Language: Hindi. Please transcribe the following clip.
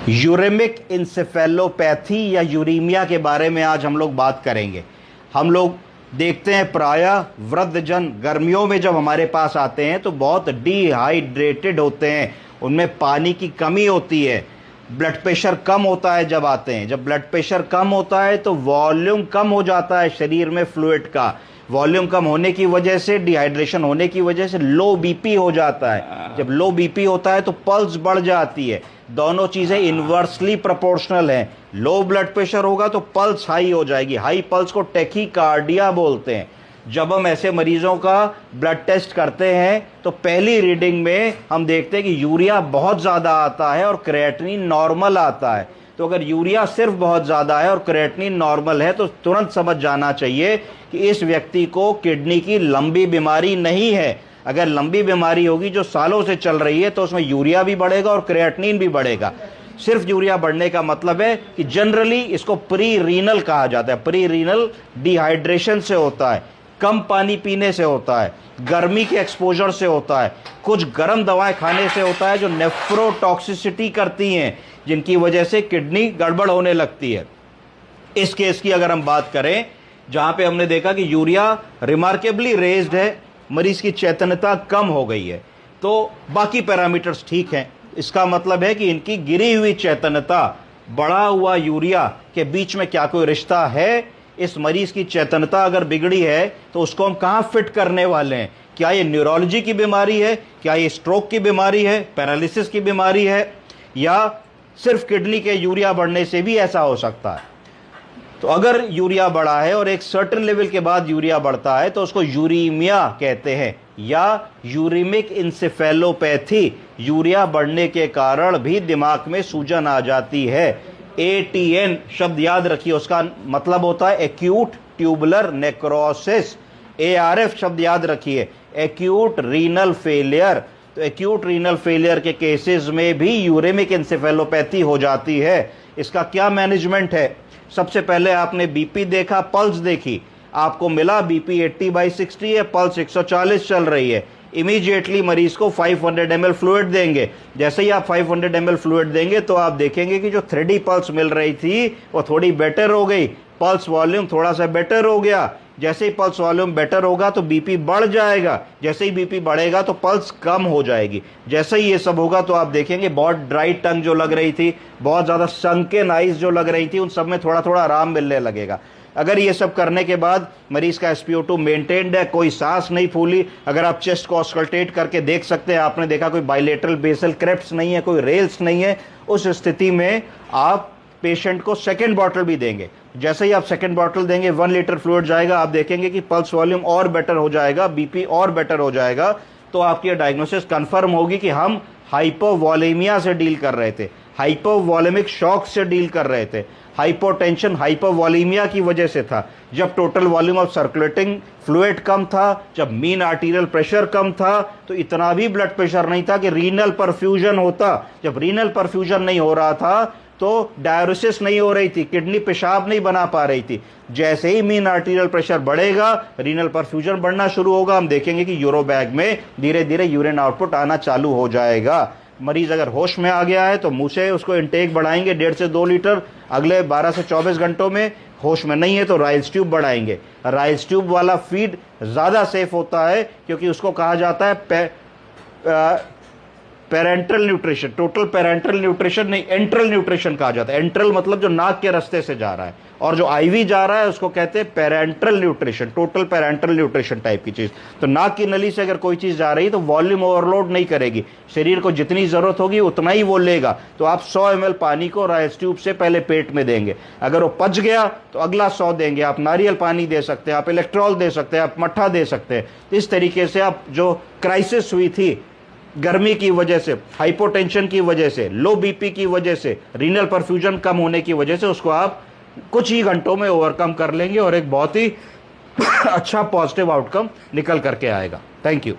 यूरेमिक इंसेफेलोपैथी या यूरीमिया के बारे में आज हम लोग बात करेंगे। हम लोग देखते हैं प्रायः वृद्धजन गर्मियों में जब हमारे पास आते हैं तो बहुत डिहाइड्रेटेड होते हैं, उनमें पानी की कमी होती है, ब्लड प्रेशर कम होता है। जब आते हैं, जब ब्लड प्रेशर कम होता है तो वॉल्यूम कम हो जाता है शरीर में फ्लूइड का। वॉल्यूम कम होने की वजह से, डिहाइड्रेशन होने की वजह से लो बीपी हो जाता है। जब लो बीपी होता है तो पल्स बढ़ जाती है। दोनों चीजें इन्वर्सली प्रोपोर्शनल हैं। लो ब्लड प्रेशर होगा तो पल्स हाई हो जाएगी। हाई पल्स को टैकीकार्डिया बोलते हैं। जब हम ऐसे मरीजों का ब्लड टेस्ट करते हैं तो पहली रीडिंग में हम देखते हैं कि यूरिया बहुत ज़्यादा आता है और क्रिएटिनिन नॉर्मल आता है। तो अगर यूरिया सिर्फ बहुत ज़्यादा है और क्रिएटिनिन नॉर्मल है तो तुरंत समझ जाना चाहिए कि इस व्यक्ति को किडनी की लंबी बीमारी नहीं है। अगर लंबी बीमारी होगी जो सालों से चल रही है तो उसमें यूरिया भी बढ़ेगा और क्रिएटिनिन भी बढ़ेगा। सिर्फ यूरिया बढ़ने का मतलब है कि जनरली इसको प्री रीनल कहा जाता है। प्री रीनल डिहाइड्रेशन से होता है, कम पानी पीने से होता है, गर्मी के एक्सपोजर से होता है, कुछ गर्म दवाएं खाने से होता है जो नेफ्रोटॉक्सिसिटी करती हैं, जिनकी वजह से किडनी गड़बड़ होने लगती है। इस केस की अगर हम बात करें जहां पे हमने देखा कि यूरिया रिमार्केबली रेज्ड है, मरीज की चैतन्यता कम हो गई है, तो बाकी पैरामीटर्स ठीक हैं। इसका मतलब है कि इनकी गिरी हुई चैतन्यता, बढ़ा हुआ यूरिया के बीच में क्या कोई रिश्ता है? इस मरीज की चैतन्यता अगर बिगड़ी है तो उसको हम कहाँ फिट करने वाले हैं? क्या ये न्यूरोलॉजी की बीमारी है, क्या ये स्ट्रोक की बीमारी है, पैरालिसिस की बीमारी है, या सिर्फ किडनी के यूरिया बढ़ने से भी ऐसा हो सकता है? तो अगर यूरिया बढ़ा है और एक सर्टेन लेवल के बाद यूरिया बढ़ता है तो उसको यूरीमिया कहते हैं या यूरेमिक इंसेफेलोपैथी। यूरिया बढ़ने के कारण भी दिमाग में सूजन आ जाती है। ATN शब्द याद रखिए, उसका मतलब होता है एक्यूट ट्यूबुलर नेक्रोसिस। ARF शब्द याद रखिए, एक्यूट रीनल फेलियर। तो एक्यूट रीनल फेलियर के केसेस में भी यूरेमिक इंसेफेलोपैथी हो जाती है। इसका क्या मैनेजमेंट है? सबसे पहले आपने बीपी देखा, पल्स देखी, आपको मिला बीपी 80/60 है, पल्स 140 चल रही है। इमीडिएटली मरीज को 500 ml फ्लूइड देंगे। जैसे ही आप 500 ml फ्लूइड देंगे तो आप देखेंगे कि जो 3D पल्स मिल रही थी वो थोड़ी बेटर हो गई, पल्स वॉल्यूम थोड़ा सा बेटर हो गया। जैसे ही पल्स वॉल्यूम बेटर होगा तो बीपी बढ़ जाएगा, जैसे ही बीपी बढ़ेगा तो पल्स कम हो जाएगी। जैसे ही ये सब होगा तो आप देखेंगे बहुत ड्राई टंग जो लग रही थी, बहुत ज़्यादा संकेन आइज जो लग रही थी, उन सब में थोड़ा थोड़ा आराम मिलने लगेगा। अगर ये सब करने के बाद मरीज का SpO2 मेंटेन्ड है, कोई सांस नहीं फूली, अगर आप चेस्ट को ऑस्कल्टेट करके देख सकते हैं, आपने देखा कोई बाइलेटरल बेसल क्रेफ्ट्स नहीं है, कोई रेल्स नहीं है, उस स्थिति में आप पेशेंट को सेकेंड बॉटल भी देंगे। जैसे ही आप सेकेंड बॉटल देंगे 1 लीटर फ्लूइड जाएगा, आप देखेंगे कि पल्स वॉल्यूम और बेटर हो जाएगा, बीपी और बेटर हो जाएगा। तो आपकी डायग्नोसिस कंफर्म होगी कि हम हाइपोवॉलेमिया से डील कर रहे थे, हाइपोवॉलेमिक शॉक से डील कर रहे थे। हाइपोटेंशन हाइपोवॉलीमिया की वजह से था। जब total volume of circulating fluid कम था, जब मीन आर्टीरियल प्रेशर कम था, तो इतना भी ब्लड प्रेशर नहीं था कि रीनल परफ्यूजन होता। जब रीनल परफ्यूजन नहीं हो रहा था तो डायलिसिस नहीं हो रही थी, किडनी पेशाब नहीं बना पा रही थी। जैसे ही मीन आर्टीरियल प्रेशर बढ़ेगा, रीनल परफ्यूजन बढ़ना शुरू होगा। हम देखेंगे कि यूरो बैग में धीरे धीरे यूरिन आउटपुट आना चालू हो जाएगा। मरीज अगर होश में आ गया है तो मुंह से उसको इंटेक बढ़ाएंगे 1.5 से 2 लीटर अगले 12 से 24 घंटों में। होश में नहीं है तो राइल्स ट्यूब बढ़ाएंगे। राइल्स ट्यूब वाला फीड ज़्यादा सेफ होता है क्योंकि उसको कहा जाता है parental nutrition. Total parental nutrition नहीं, एंट्रल न्यूट्रिशन कहा जाता है। एंट्रल मतलब जो नाक के रास्ते से जा रहा है, और जो IV जा रहा है उसको कहते हैं parental nutrition, total parental nutrition type की चीज। तो नाक की नली से अगर कोई चीज जा रही है तो वॉल्यूम ओवरलोड नहीं करेगी, शरीर को जितनी जरूरत होगी उतना ही वो लेगा। तो आप 100 ml पानी को राइस ट्यूब से पहले पेट में देंगे, अगर वो पच गया तो अगला 100 देंगे। आप नारियल पानी दे सकते हैं, आप इलेक्ट्रॉल दे सकते हैं, आप मट्ठा दे सकते हैं। इस तरीके से आप जो क्राइसिस हुई थी गर्मी की वजह से, हाइपोटेंशन की वजह से, लो बीपी की वजह से, रीनल परफ्यूजन कम होने की वजह से, उसको आप कुछ ही घंटों में ओवरकम कर लेंगे और एक बहुत ही अच्छा पॉजिटिव आउटकम निकल करके आएगा। Thank you.